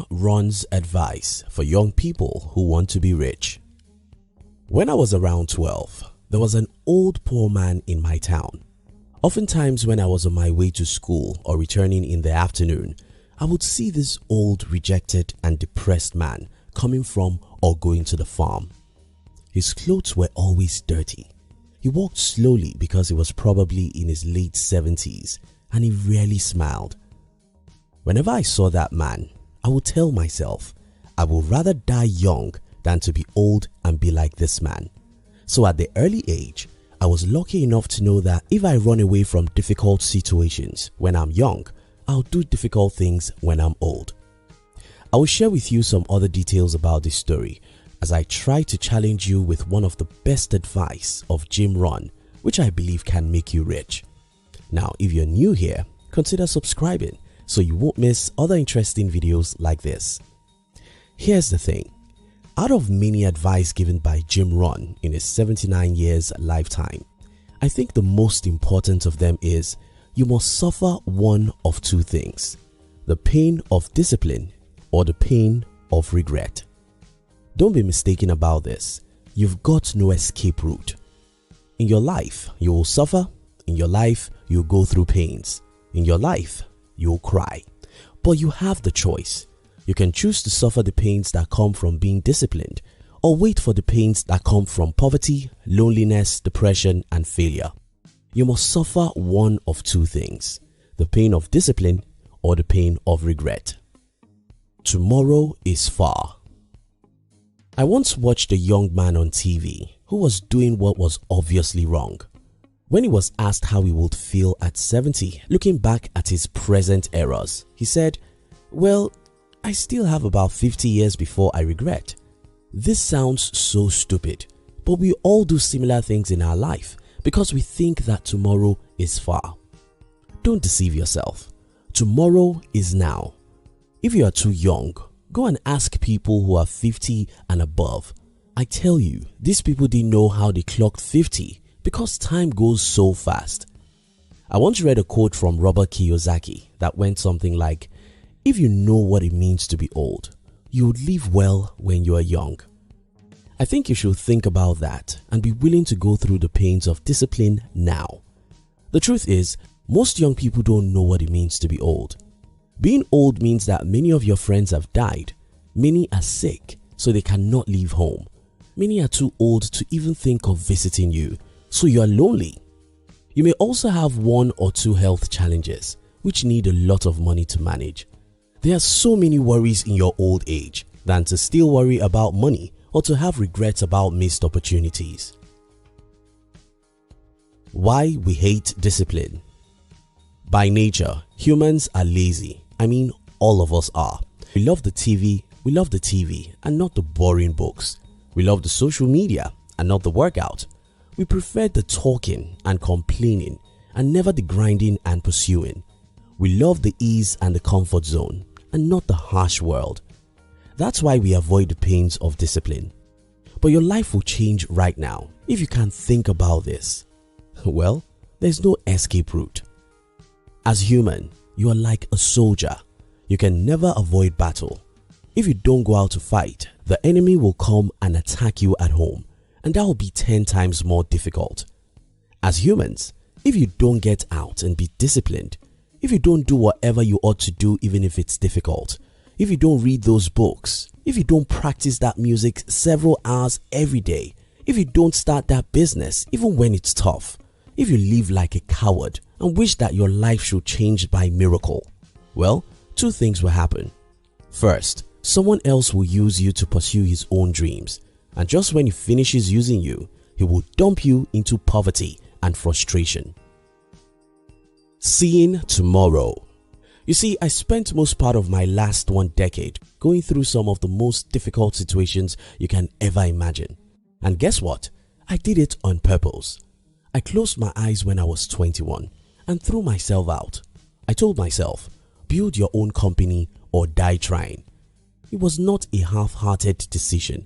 Ron's advice for young people who want to be rich. When I was around 12, there was an old poor man in my town. Oftentimes when I was on my way to school or returning in the afternoon, I would see this old, rejected and depressed man coming from or going to the farm. His clothes were always dirty. He walked slowly because he was probably in his late 70s and he rarely smiled. Whenever I saw that man, I would tell myself, I would rather die young than to be old and be like this man. So at the early age, I was lucky enough to know that if I run away from difficult situations when I'm young, I'll do difficult things when I'm old. I will share with you some other details about this story as I try to challenge you with one of the best advice of Jim Rohn, which I believe can make you rich. Now, if you're new here, consider subscribing so you won't miss other interesting videos like this. Here's the thing. Out of many advice given by Jim Rohn in his 79 years lifetime, I think the most important of them is you must suffer one of two things: the pain of discipline or the pain of regret. Don't be mistaken about this. You've got no escape route. In your life, you will suffer. In your life, you'll go through pains. In your life, you'll cry. But you have the choice. You can choose to suffer the pains that come from being disciplined or wait for the pains that come from poverty, loneliness, depression and failure. You must suffer one of two things: the pain of discipline or the pain of regret. Tomorrow is far. I once watched a young man on TV who was doing what was obviously wrong. When he was asked how he would feel at 70, looking back at his present errors, he said, "Well, I still have about 50 years before I regret." This sounds so stupid, but we all do similar things in our life because we think that tomorrow is far. Don't deceive yourself. Tomorrow is now. If you are too young, go and ask people who are 50 and above. I tell you, these people didn't know how they clocked 50 because time goes so fast. I once read a quote from Robert Kiyosaki that went something like, "If you know what it means to be old, you would live well when you are young." I think you should think about that and be willing to go through the pains of discipline now. The truth is, most young people don't know what it means to be old. Being old means that many of your friends have died, many are sick so they cannot leave home, many are too old to even think of visiting you, so you are lonely. You may also have one or two health challenges which need a lot of money to manage. There are so many worries in your old age than to still worry about money or to have regrets about missed opportunities. Why we hate discipline. By nature, humans are lazy. I mean, all of us are. We love the TV and not the boring books. We love the social media and not the workout. We prefer the talking and complaining and never the grinding and pursuing. We love the ease and the comfort zone and not the harsh world. That's why we avoid the pains of discipline. But your life will change right now if you can think about this. Well, there's no escape route. As human, you are like a soldier. You can never avoid battle. If you don't go out to fight, the enemy will come and attack you at home, and that will be 10 times more difficult. As humans, if you don't get out and be disciplined, if you don't do whatever you ought to do even if it's difficult, if you don't read those books, if you don't practice that music several hours every day, if you don't start that business even when it's tough, if you live like a coward and wish that your life should change by miracle, well, two things will happen. First, someone else will use you to pursue his own dreams, and just when he finishes using you, he will dump you into poverty and frustration. Seeing tomorrow. You see, I spent most part of my last 1 decade going through some of the most difficult situations you can ever imagine. And guess what? I did it on purpose. I closed my eyes when I was 21 and threw myself out. I told myself, build your own company or die trying. It was not a half-hearted decision.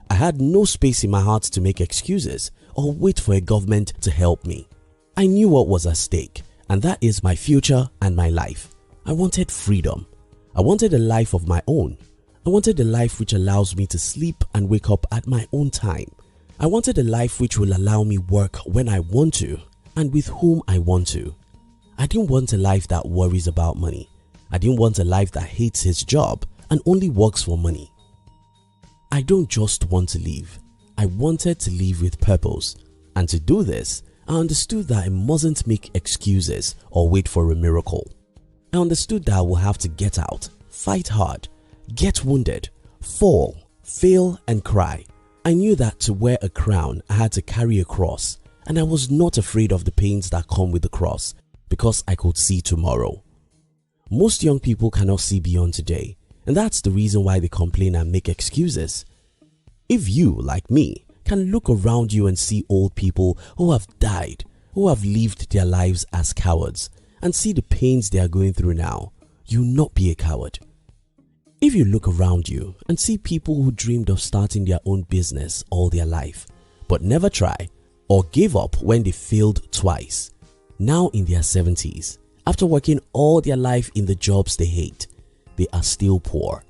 I had no space in my heart to make excuses or wait for a government to help me. I knew what was at stake, and that is my future and my life. I wanted freedom. I wanted a life of my own. I wanted a life which allows me to sleep and wake up at my own time. I wanted a life which will allow me work when I want to and with whom I want to. I didn't want a life that worries about money. I didn't want a life that hates his job and only works for money. I don't just want to live. I wanted to live with purpose, and to do this, I understood that I mustn't make excuses or wait for a miracle. I understood that I will have to get out, fight hard, get wounded, fall, fail and cry. I knew that to wear a crown I had to carry a cross, and I was not afraid of the pains that come with the cross because I could see tomorrow. Most young people cannot see beyond today, and that's the reason why they complain and make excuses. If you, like me, can look around you and see old people who have died, who have lived their lives as cowards, and see the pains they are going through now, you'll not be a coward. If you look around you and see people who dreamed of starting their own business all their life, but never try or gave up when they failed twice, now in their 70s, after working all their life in the jobs they hate, they are still poor,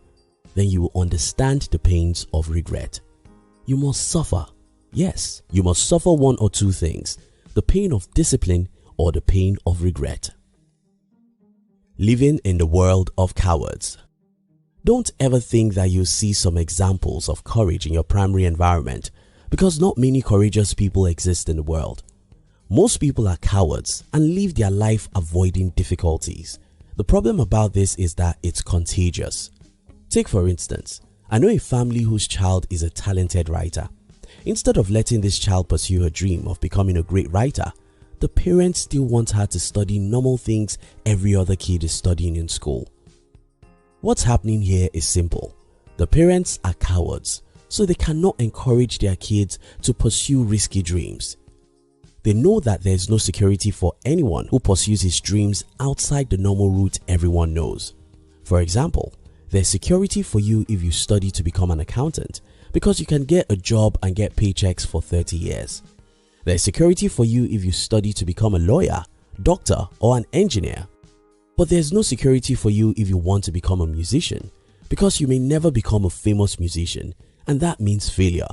then you will understand the pains of regret. You must suffer. Yes, you must suffer one or two things, the pain of discipline or the pain of regret. Living in the world of cowards. Don't ever think that you'll see some examples of courage in your primary environment, because not many courageous people exist in the world. Most people are cowards and live their life avoiding difficulties. The problem about this is that it's contagious. Take for instance, I know a family whose child is a talented writer. Instead of letting this child pursue her dream of becoming a great writer, the parents still want her to study normal things every other kid is studying in school. What's happening here is simple. The parents are cowards, so they cannot encourage their kids to pursue risky dreams. They know that there is no security for anyone who pursues his dreams outside the normal route everyone knows. For example, there's security for you if you study to become an accountant, because you can get a job and get paychecks for 30 years. There's security for you if you study to become a lawyer, doctor or an engineer. But there's no security for you if you want to become a musician, because you may never become a famous musician, and that means failure.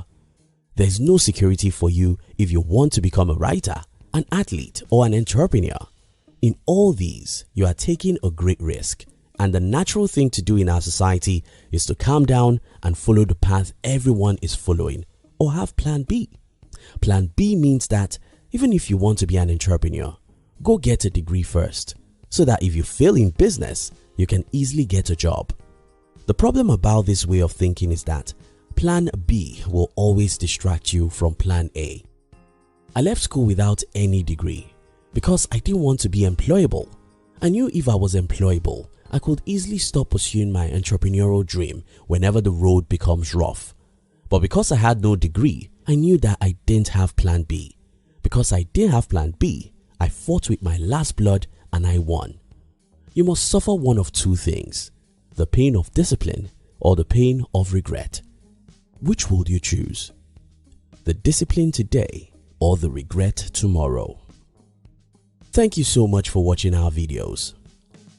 There's no security for you if you want to become a writer, an athlete or an entrepreneur. In all these, you are taking a great risk, and the natural thing to do in our society is to calm down and follow the path everyone is following, or have plan B. Plan B means that even if you want to be an entrepreneur, go get a degree first, so that if you fail in business, you can easily get a job. The problem about this way of thinking is that Plan B will always distract you from Plan A. I left school without any degree because I didn't want to be employable. I knew if I was employable, I could easily stop pursuing my entrepreneurial dream whenever the road becomes rough. But because I had no degree, I knew that I didn't have Plan B. Because I didn't have Plan B, I fought with my last blood and I won. You must suffer one of two things, the pain of discipline or the pain of regret. Which would you choose? The discipline today or the regret tomorrow? Thank you so much for watching our videos.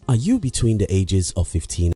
Are you between the ages of 15